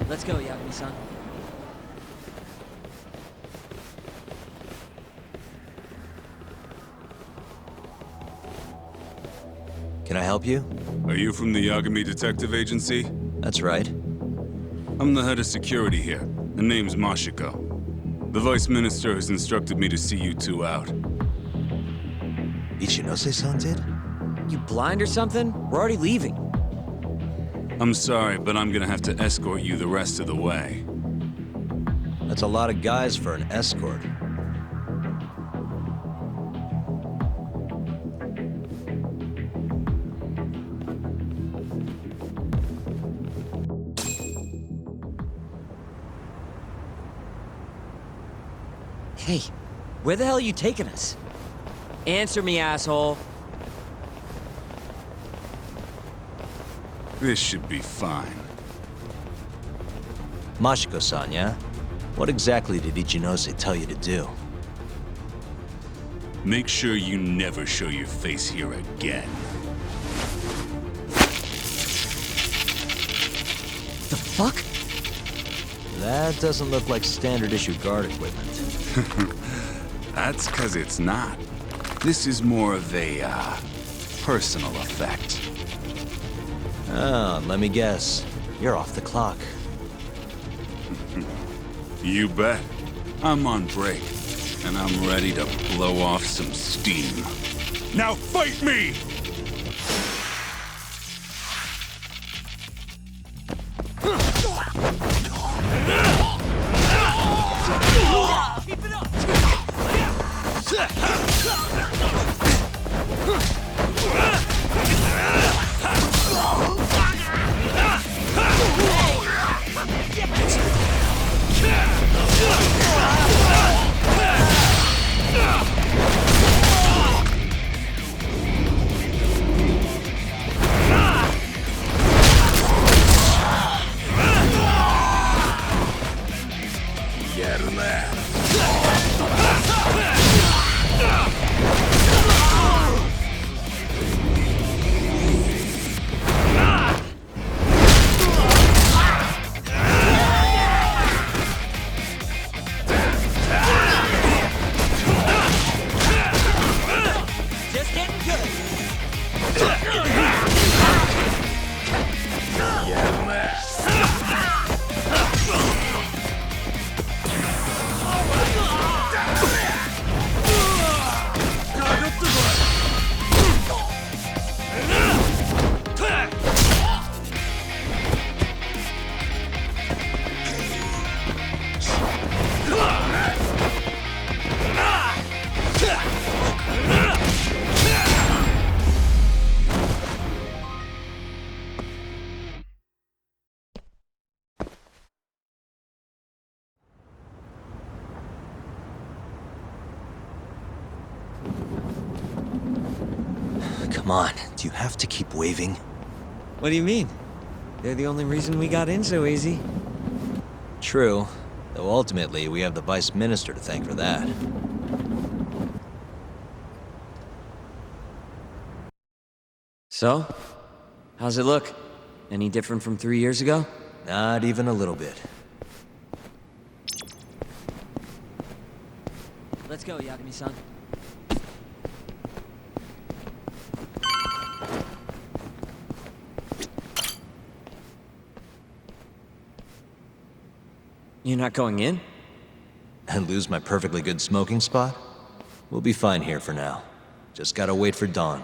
Let's go, Yagami-san. Can I help you? Are you from the Yagami Detective Agency? That's right. I'm the head of security here. The name's Mashiko. The Vice Minister has instructed me to see you two out. Ichinose-san did? You blind or something? We're already leaving. I'm sorry, but I'm gonna have to escort you the rest of the way. That's a lot of guys for an escort. Hey, where the hell are you taking us? Answer me, asshole. This should be fine. Mashiko-san, yeah? What exactly did Ichinose tell you to do? Make sure you never show your face here again. The fuck? That doesn't look like standard issue guard equipment. That's 'cause it's not. This is more of a, personal effect. Oh, let me guess. You're off the clock. You bet. I'm on break, and I'm ready to blow off some steam. Now fight me! Keep it up! Come on, do you have to keep waving? What do you mean? They're the only reason we got in so easy. True, though ultimately we have the Vice Minister to thank for that. So? How's it look? Any different from 3 years ago? Not even a little bit. Let's go, Yagami-san. You're not going in? And lose my perfectly good smoking spot? We'll be fine here for now. Just gotta wait for dawn.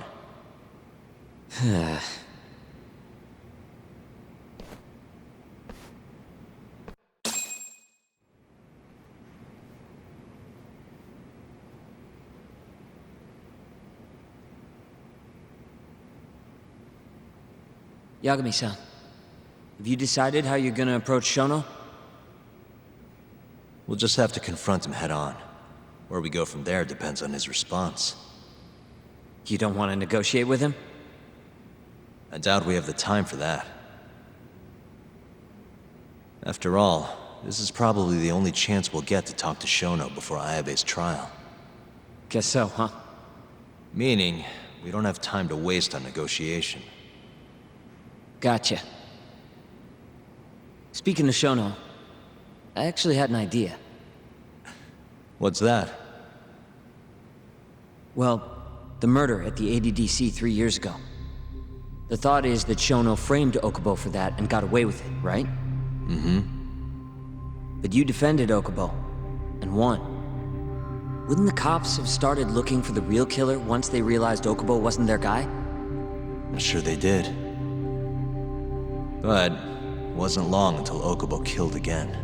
Yagami-san, have you decided how you're gonna approach Shono? We'll just have to confront him head on. Where we go from there depends on his response. You don't want to negotiate with him? I doubt we have the time for that. After all, this is probably the only chance we'll get to talk to Shono before Ayabe's trial. Guess so, huh? Meaning, we don't have time to waste on negotiation. Gotcha. Speaking of Shono, I actually had an idea. What's that? Well, the murder at the ADDC 3 years ago. The thought is that Shono framed Okubo for that and got away with it, right? Mm-hmm. But you defended Okubo, and won. Wouldn't the cops have started looking for the real killer once they realized Okubo wasn't their guy? I'm sure they did. But it wasn't long until Okubo killed again.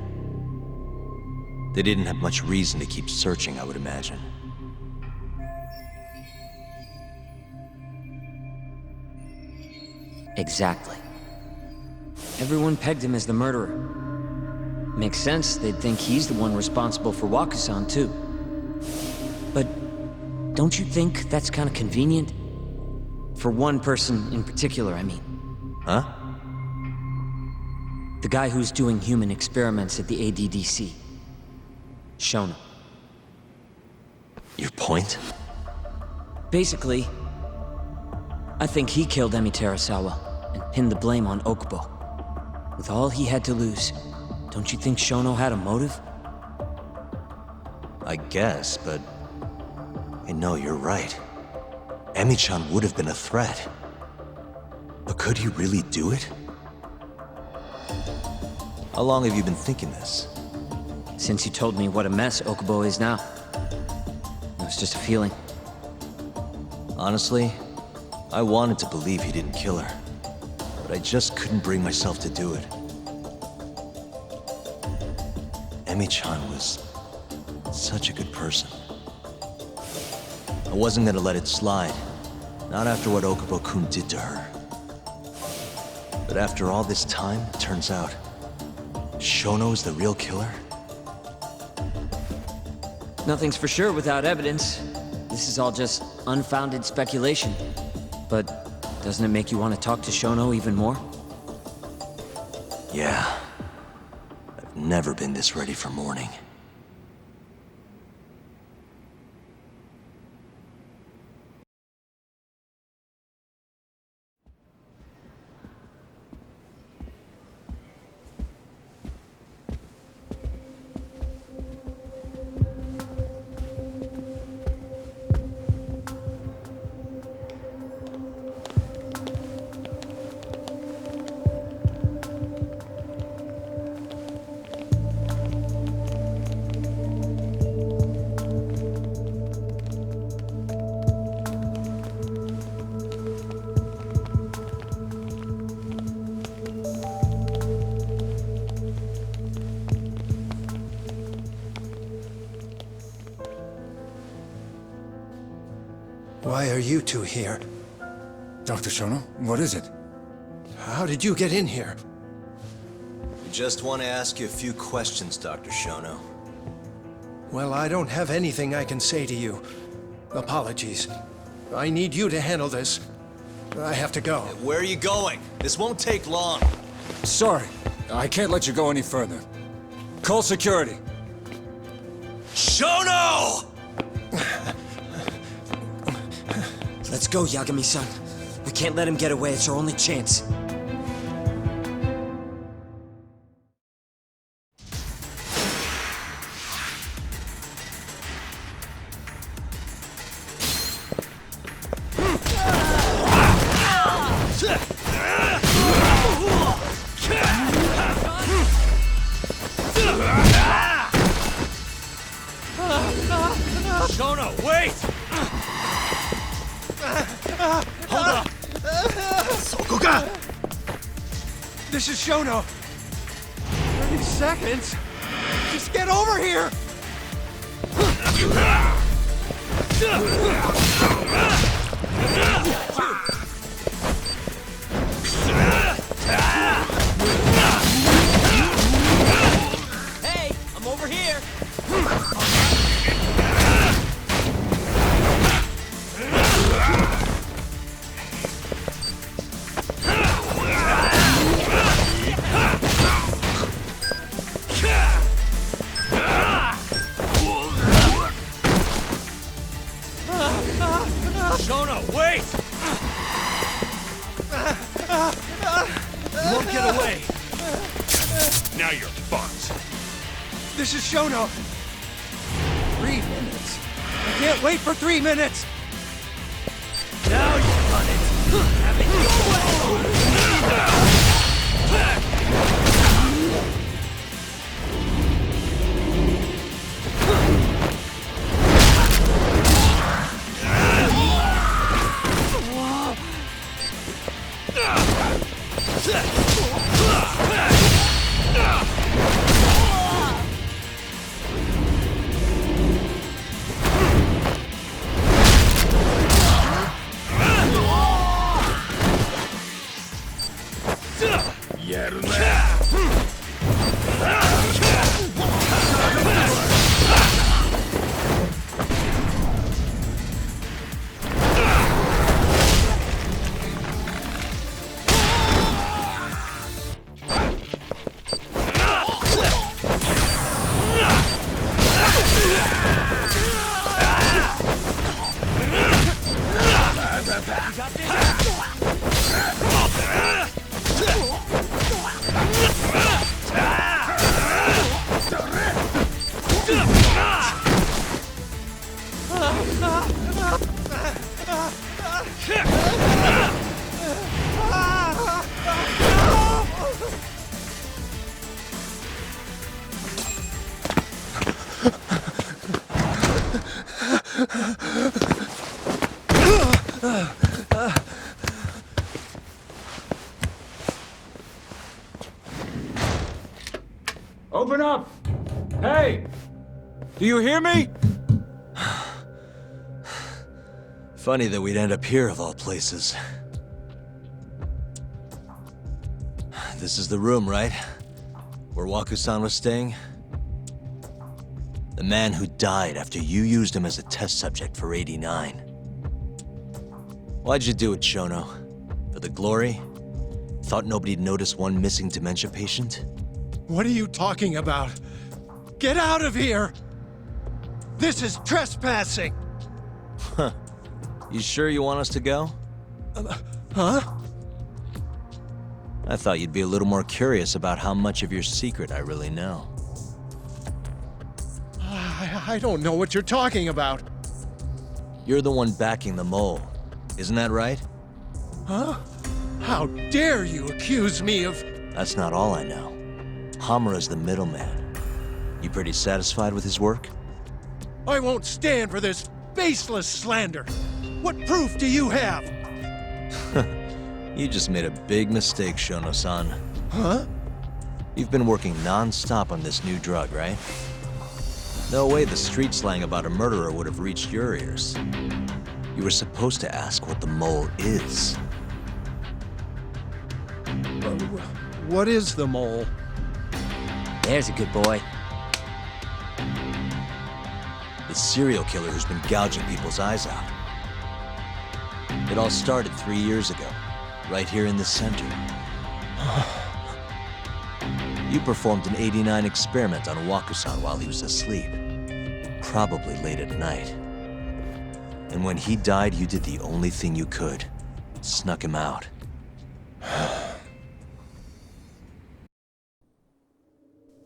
They didn't have much reason to keep searching, I would imagine. Exactly. Everyone pegged him as the murderer. Makes sense, they'd think he's the one responsible for Wakusan, too. But don't you think that's kind of convenient? For one person in particular, I mean. Huh? The guy who's doing human experiments at the ADDC. Shono. Your point? Basically, I think he killed Emi Terasawa and pinned the blame on Okubo. With all he had to lose, don't you think Shono had a motive? I guess, but... No, you're right. Emi-chan would have been a threat. But could he really do it? How long have you been thinking this? Since you told me what a mess Okubo is now. It was just a feeling. Honestly, I wanted to believe he didn't kill her. But I just couldn't bring myself to do it. Emi-chan was such a good person. I wasn't gonna let it slide. Not after what Okubo-kun did to her. But after all this time, it turns out Shono is the real killer? Nothing's for sure without evidence. This is all just unfounded speculation. But doesn't it make you want to talk to Shono even more? Yeah. I've never been this ready for morning. Why are you two here? Dr. Shono, what is it? How did you get in here? We just want to ask you a few questions, Dr. Shono. Well, I don't have anything I can say to you. Apologies. I need you to handle this. I have to go. Where are you going? This won't take long. Sorry, I can't let you go any further. Call security. Shono! Let's go, Yagami-san. We can't let him get away, it's our only chance. Shono, wait! Hold up! Sokoga! This is Shono. 30 seconds? Just get over here! Hey, I'm over here! Shono, wait! You won't get away! Now you're fucked. This is Shono. 3 minutes. I can't wait for 3 minutes. Now you've done it. Have it your Open up! Hey! Do you hear me? Funny that we'd end up here of all places. This is the room, right? Where Waku-san was staying? The man who died after you used him as a test subject for 89. Why'd you do it, Shono? For the glory? Thought nobody'd notice one missing dementia patient? What are you talking about? Get out of here! This is trespassing! Huh. You sure you want us to go? Huh? I thought you'd be a little more curious about how much of your secret I really know. I don't know what you're talking about. You're the one backing the mole. Isn't that right? Huh? How dare you accuse me of... That's not all I know. Hamura's the middleman. You pretty satisfied with his work? I won't stand for this baseless slander. What proof do you have? You just made a big mistake, Shono-san. Huh? You've been working non-stop on this new drug, right? No way the street slang about a murderer would have reached your ears. You were supposed to ask what the mole is. What is the mole? There's a good boy. The serial killer who's been gouging people's eyes out. It all started 3 years ago, right here in the center. You performed an 89 experiment on Waku-san while he was asleep. Probably late at night. And when he died, you did the only thing you could. Snuck him out.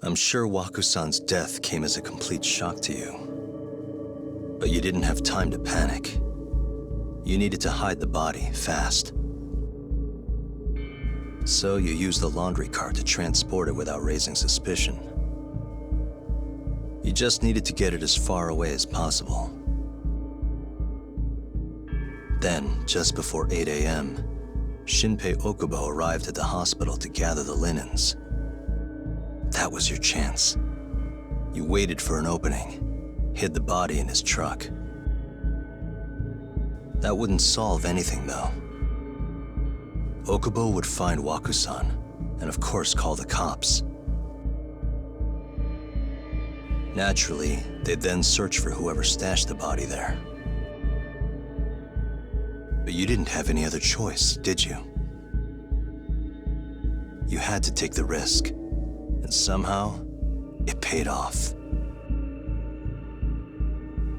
I'm sure Waku-san's death came as a complete shock to you. But you didn't have time to panic. You needed to hide the body, fast. So you used the laundry cart to transport it without raising suspicion. You just needed to get it as far away as possible. Then, just before 8 a.m., Shinpei Okubo arrived at the hospital to gather the linens. That was your chance. You waited for an opening, hid the body in his truck. That wouldn't solve anything, though. Okubo would find Waku-san, and of course call the cops. Naturally, they'd then search for whoever stashed the body there. But you didn't have any other choice, did you? You had to take the risk, and somehow, it paid off.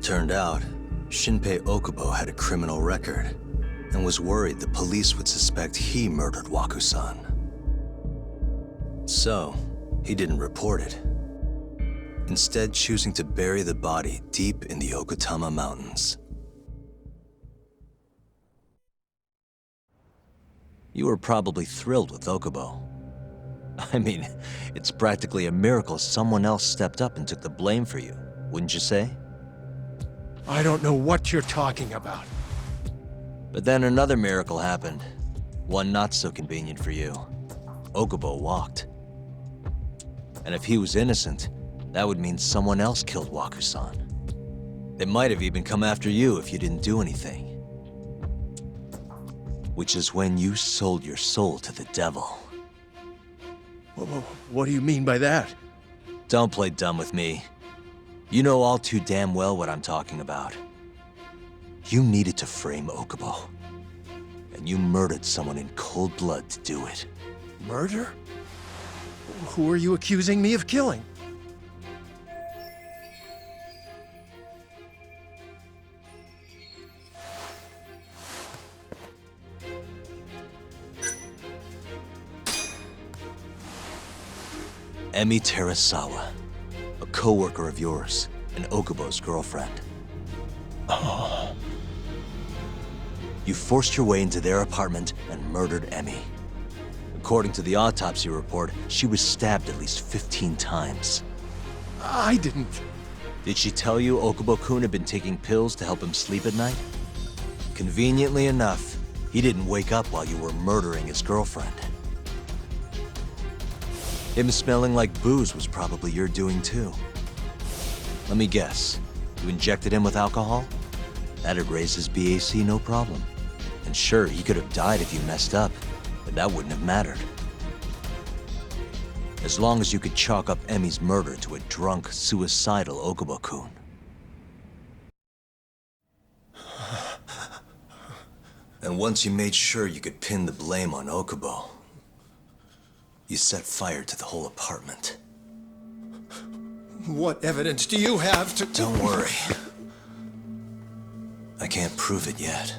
Turned out, Shinpei Okubo had a criminal record, and was worried the police would suspect he murdered Waku-san. So, He didn't report it, instead choosing to bury the body deep in the Okutama Mountains. You were probably thrilled with Okubo. I mean, it's practically a miracle someone else stepped up and took the blame for you, wouldn't you say? I don't know what you're talking about. But then another miracle happened. One not so convenient for you. Okubo walked. And if he was innocent, that would mean someone else killed Waku-san. They might have even come after you if you didn't do anything. Which is when you sold your soul to the devil. What do you mean by that? Don't play dumb with me. You know all too damn well what I'm talking about. You needed to frame Okubo. And you murdered someone in cold blood to do it. Murder? Who are you accusing me of killing? Emi Terasawa, a co-worker of yours, and Okubo's girlfriend. You forced your way into their apartment and murdered Emi. According to the autopsy report, she was stabbed at least 15 times. I didn't. Did she tell you Okubo-kun had been taking pills to help him sleep at night? Conveniently enough, he didn't wake up while you were murdering his girlfriend. Him smelling like booze was probably your doing too. Let me guess, you injected him with alcohol? That'd raise his BAC no problem. And sure, he could have died if you messed up, but that wouldn't have mattered. As long as you could chalk up Emi's murder to a drunk, suicidal Okubo-kun. And once you made sure you could pin the blame on Okubo, you set fire to the whole apartment. What evidence do you have to... Don't worry. I can't prove it yet.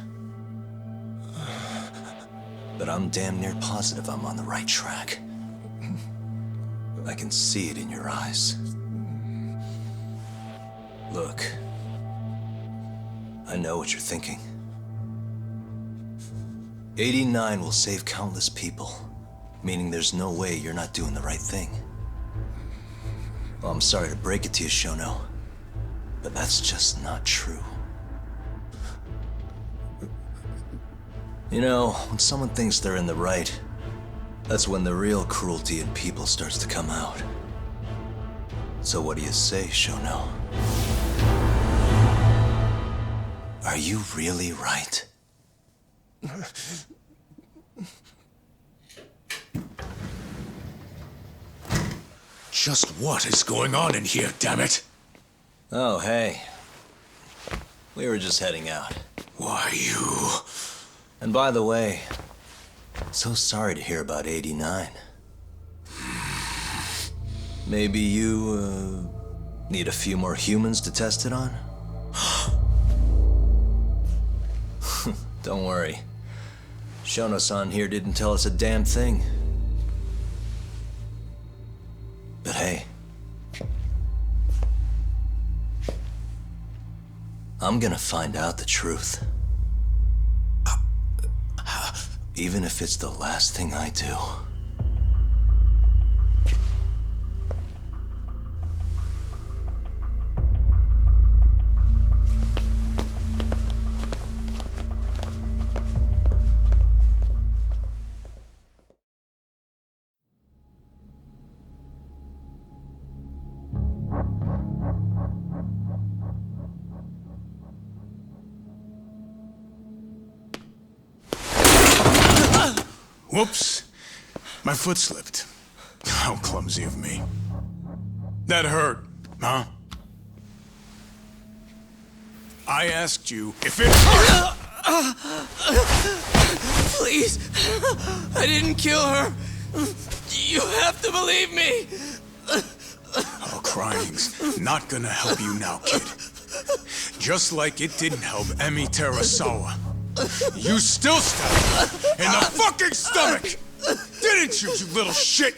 But I'm damn near positive I'm on the right track. I can see it in your eyes. Look. I know what you're thinking. 89 will save countless people. Meaning there's no way you're not doing the right thing. Well, I'm sorry to break it to you, Shono, but that's just not true. You know, when someone thinks they're in the right, that's when the real cruelty in people starts to come out. So what do you say, Shono? Are you really right? Just what is going on in here, damn it? Oh, hey. We were just heading out. Why, you... And by the way, so sorry to hear about 89. Maybe you, need a few more humans to test it on? Don't worry. Shono-san here didn't tell us a damn thing. But hey, I'm gonna find out the truth. Even if it's the last thing I do. Whoops. My foot slipped. How clumsy of me. That hurt, huh? I asked you if it hurt. Please, I didn't kill her. You have to believe me. Oh, crying's not gonna help you now, kid. Just like it didn't help Emi Terasawa. You still stabbed her in the fucking stomach! Didn't you, you little shit?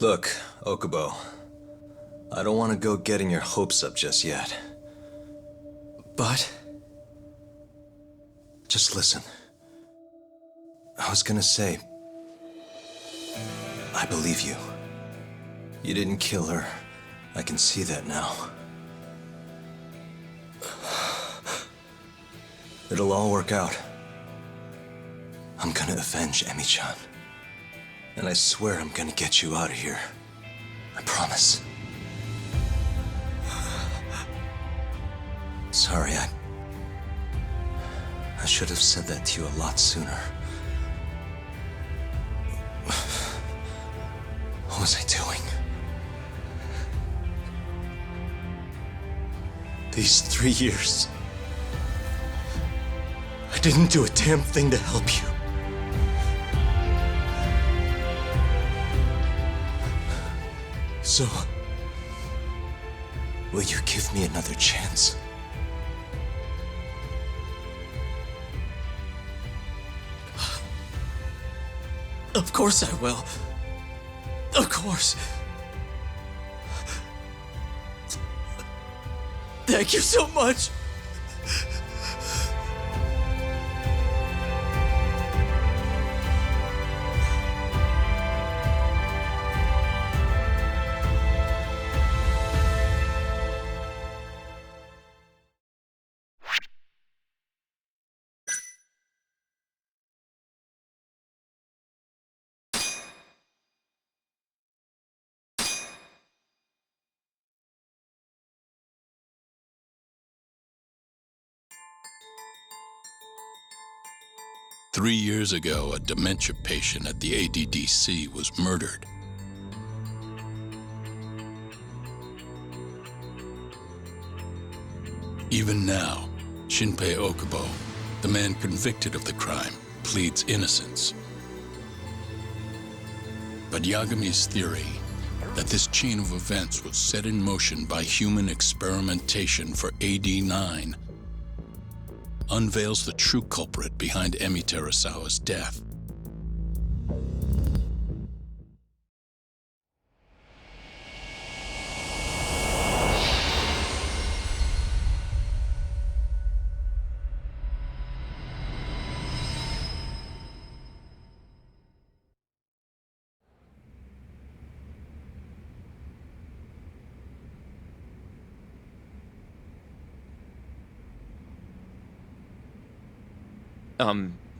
Look, Okubo. I don't want to go getting your hopes up just yet. But... just listen. I was gonna say... I believe you. You didn't kill her. I can see that now. It'll all work out. I'm gonna avenge Emi-chan. And I swear I'm gonna get you out of here. I promise. Sorry, I should have said that to you a lot sooner. What was I doing? These 3 years, I didn't do a damn thing to help you. So, will you give me another chance? Of course I will. Of course. Thank you so much. Three years ago, a dementia patient at the ADDC was murdered. Even now, Shinpei Okubo, the man convicted of the crime, pleads innocence. But Yagami's theory that this chain of events was set in motion by human experimentation for AD-9 unveils the true culprit behind Emi Terasawa's death.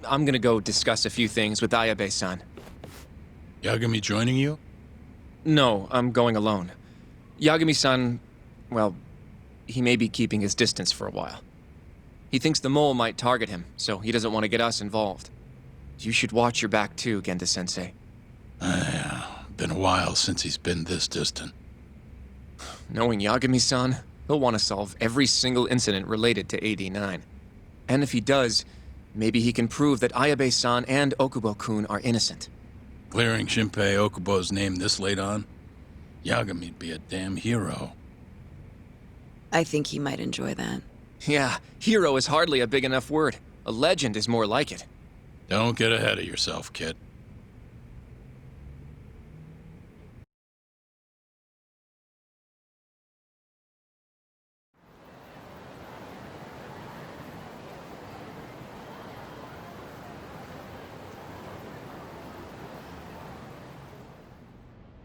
I'm gonna go discuss a few things with Ayabe-san. Yagami joining you? No, I'm going alone. Yagami-san, well, he may be keeping his distance for a while. He thinks the mole might target him, so he doesn't want to get us involved. You should watch your back too, Genda-sensei. Yeah, been a while since he's been this distant. Knowing Yagami-san, he'll want to solve every single incident related to AD-9. And if he does, maybe he can prove that Ayabe-san and Okubo-kun are innocent. Clearing Shinpei Okubo's name this late on? Yagami'd be a damn hero. I think he might enjoy that. Yeah, hero is hardly a big enough word. A legend is more like it. Don't get ahead of yourself, kid.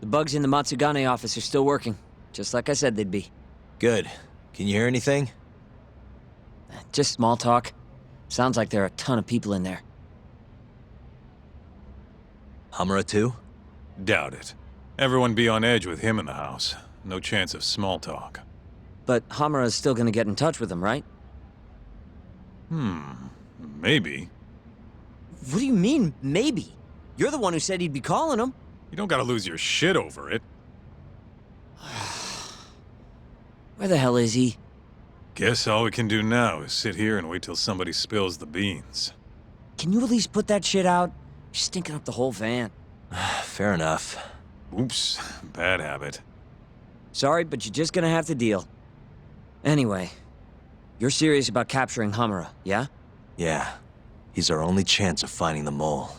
The bugs in the Matsugane office are still working, just like I said they'd be. Good. Can you hear anything? Just small talk. Sounds like there are a ton of people in there. Hamura too? Doubt it. Everyone be on edge with him in the house. No chance of small talk. But Hamura's still gonna get in touch with them, right? Maybe. What do you mean, maybe? You're the one who said he'd be calling them. You don't gotta lose your shit over it. Where the hell is he? Guess all we can do now is sit here and wait till somebody spills the beans. Can you at least put that shit out? You're stinking up the whole van. Fair enough. Oops, bad habit. Sorry, but you're just gonna have to deal. Anyway, you're serious about capturing Hamura, yeah? Yeah. He's our only chance of finding the mole.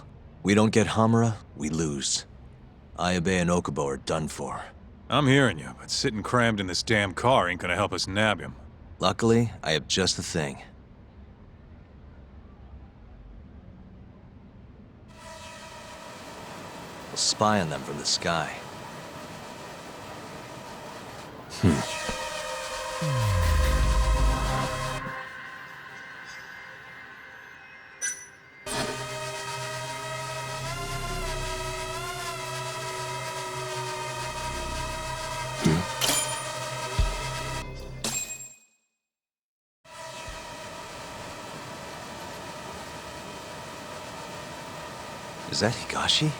We don't get Hamura, we lose. Ayabe and Okubo are done for. I'm hearing you, but sitting crammed in this damn car ain't gonna help us nab him. Luckily, I have just the thing. We'll spy on them from the sky. Is that Higashi?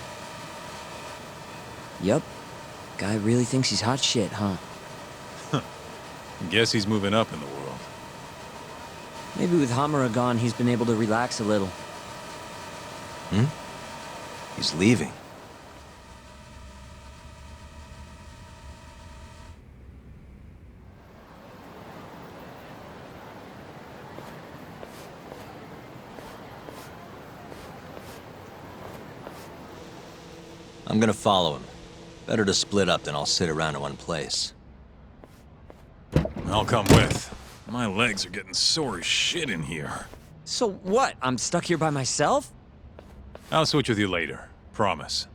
Yup. Guy really thinks he's hot shit, huh? Guess he's moving up in the world. Maybe with Hamura gone, he's been able to relax a little. He's leaving. I'm gonna follow him. Better to split up than I'll sit around in one place. I'll come with. My legs are getting sore as shit in here. So what? I'm stuck here by myself? I'll switch with you later. Promise.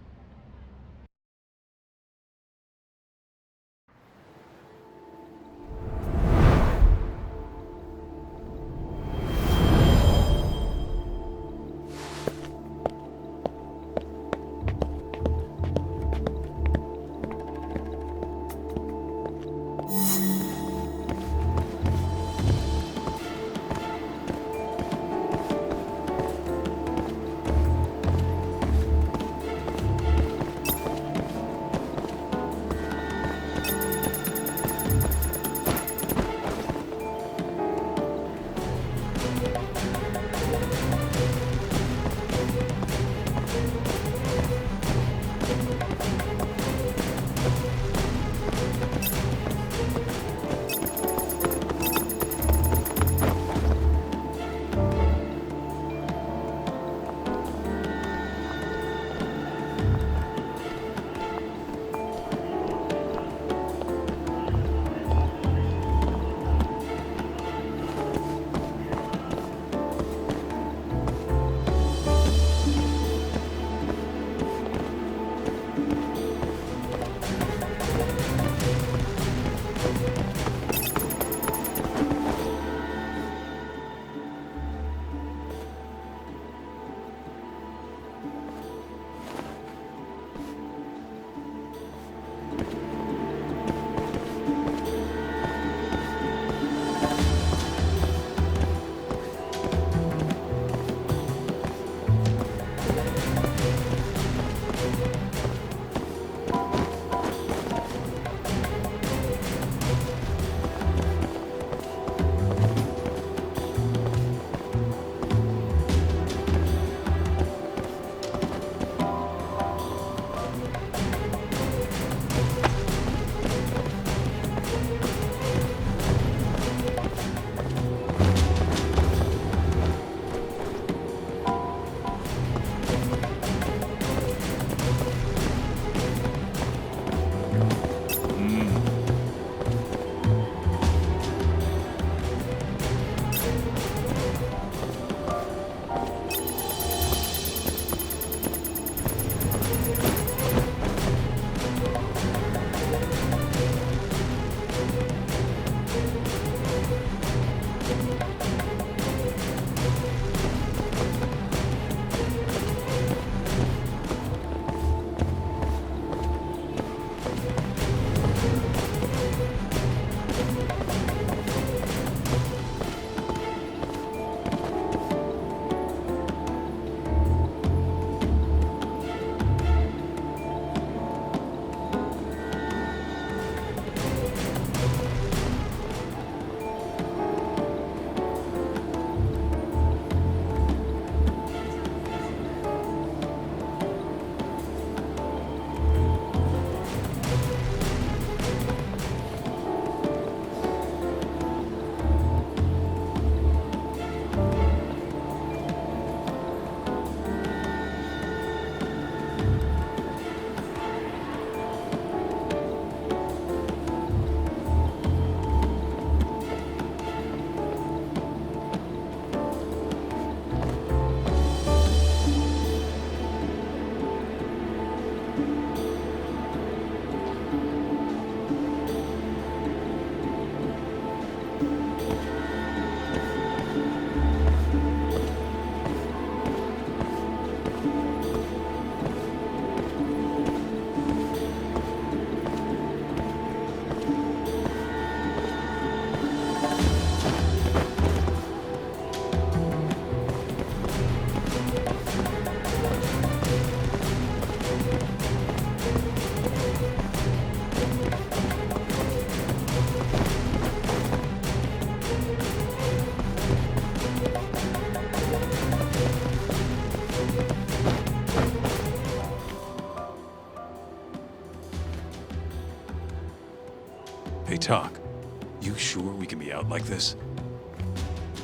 You sure we can be out like this?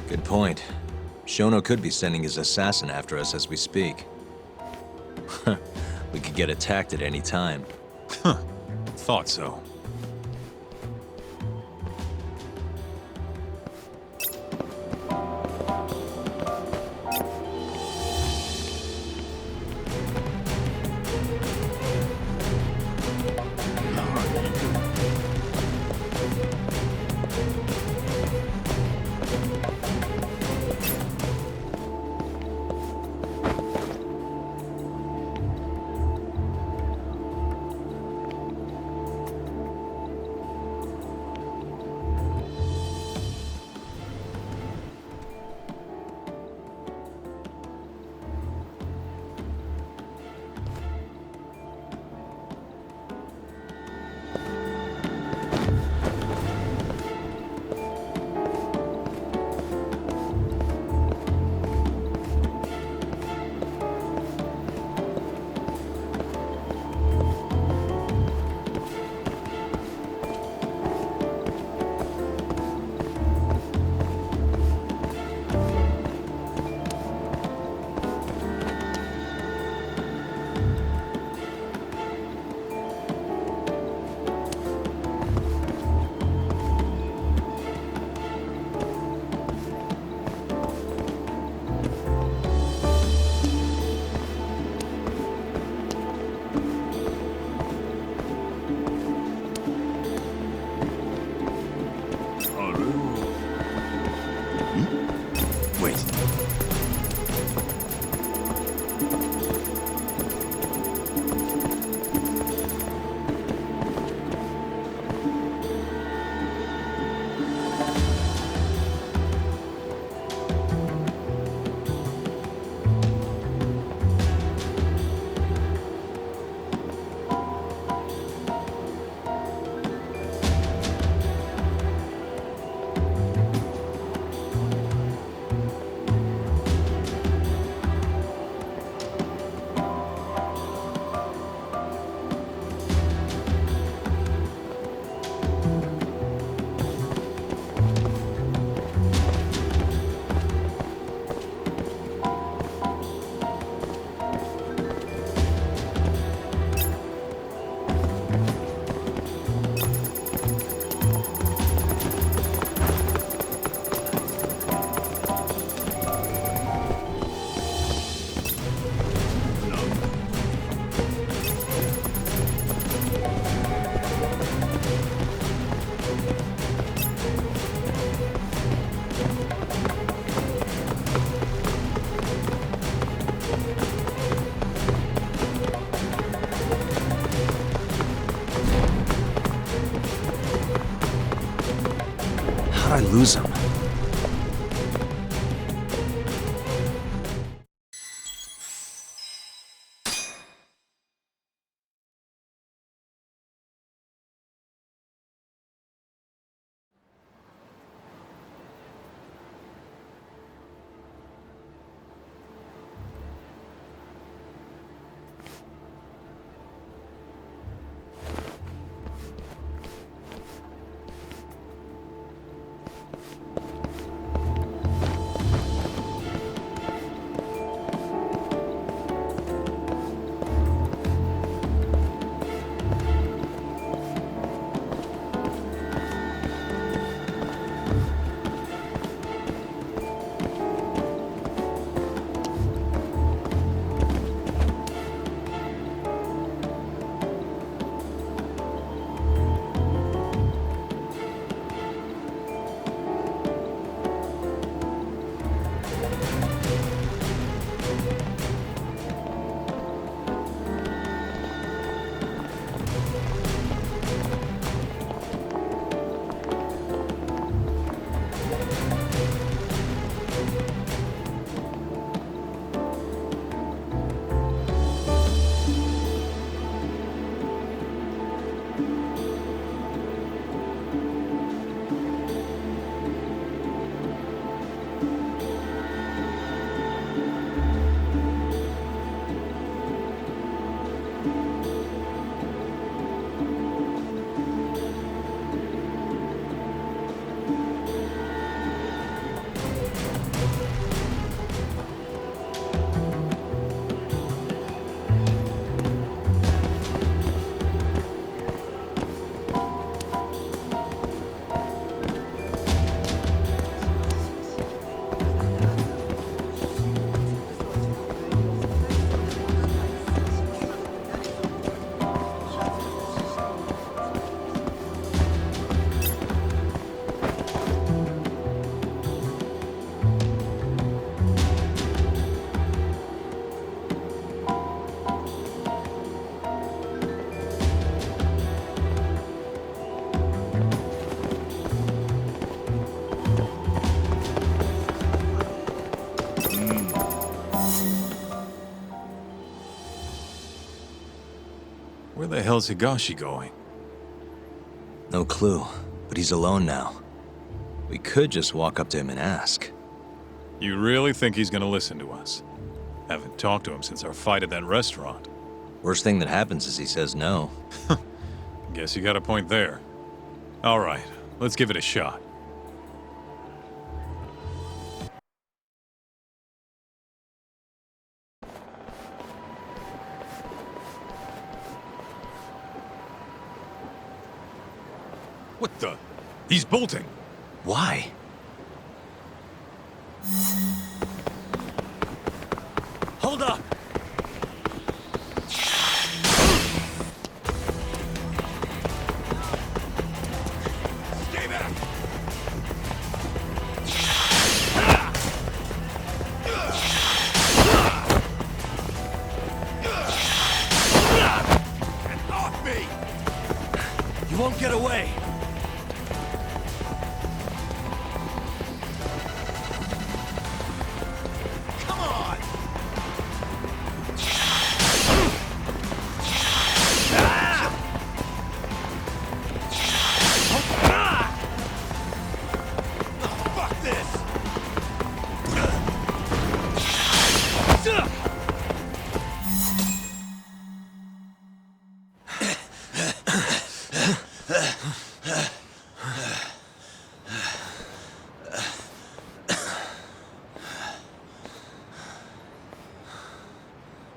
Good point. Shono could be sending his assassin after us as we speak. We could get attacked at any time. Huh. Thought so. How'd I lose him? hell's Higashi going? No clue, but he's alone now. We could just walk up to him and ask. You really think he's gonna listen to us? Haven't talked to him since our fight at that restaurant. Worst thing that happens is he says no. Guess you got a point there. All right, let's give it a shot. What the? He's bolting. Why? Hold up! Stay back! Get off me! You won't get away!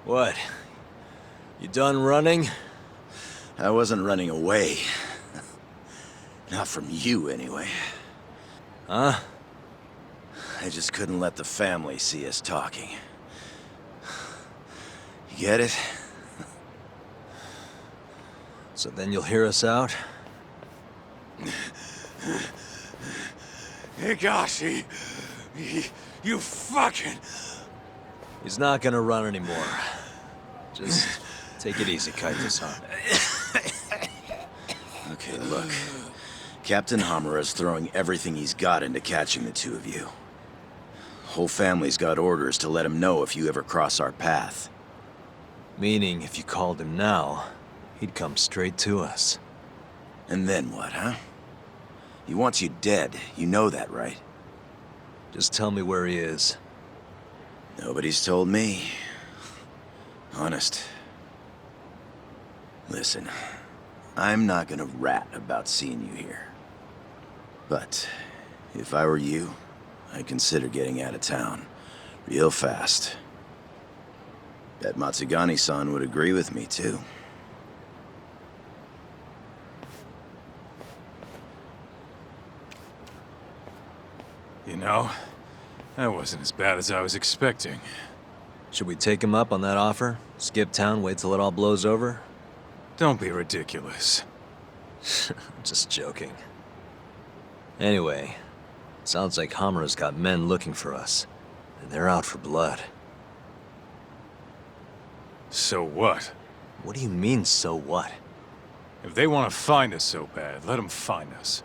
What? You done running? I wasn't running away. Not from you, anyway. Huh? I just couldn't let the family see us talking. You get it? So then you'll hear us out? Higashi! You fucking... He's not gonna run anymore. Just take it easy, Kaito-san. Okay, look. Captain Hamura's throwing everything he's got into catching the two of you. Whole family's got orders to let him know if you ever cross our path. Meaning, if you called him now, he'd come straight to us. And then what, huh? He wants you dead. You know that, right? Just tell me where he is. Nobody's told me. Honest. Listen, I'm not gonna rat about seeing you here. But if I were you, I'd consider getting out of town. Real fast. Bet Matsugani-san would agree with me, too. You know, that wasn't as bad as I was expecting. Should we take him up on that offer? Skip town, wait till it all blows over? Don't be ridiculous. Just joking. Anyway, sounds like Hamura's got men looking for us. And they're out for blood. So what? What do you mean, so what? If they want to find us so bad, let them find us.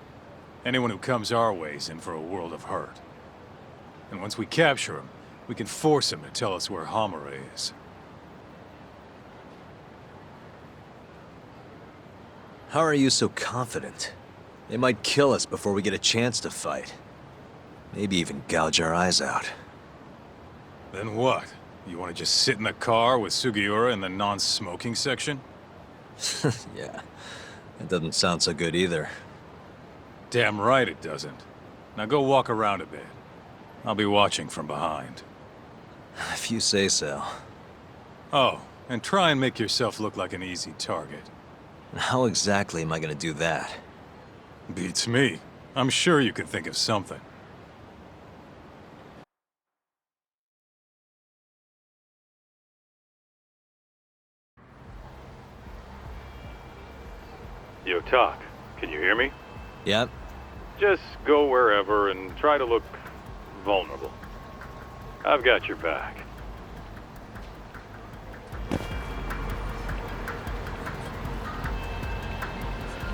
Anyone who comes our way is in for a world of hurt. And once we capture him, we can force him to tell us where Hamura is. How are you so confident? They might kill us before we get a chance to fight. Maybe even gouge our eyes out. Then what? You want to just sit in the car with Sugiura in the non-smoking section? Yeah, that doesn't sound so good either. Damn right it doesn't. Now go walk around a bit. I'll be watching from behind. If you say so. Oh, and try and make yourself look like an easy target. How exactly am I gonna do that? Beats me. I'm sure you could think of something. Yo, Talk, can you hear me? Yep. Just go wherever and try to look vulnerable. I've got your back.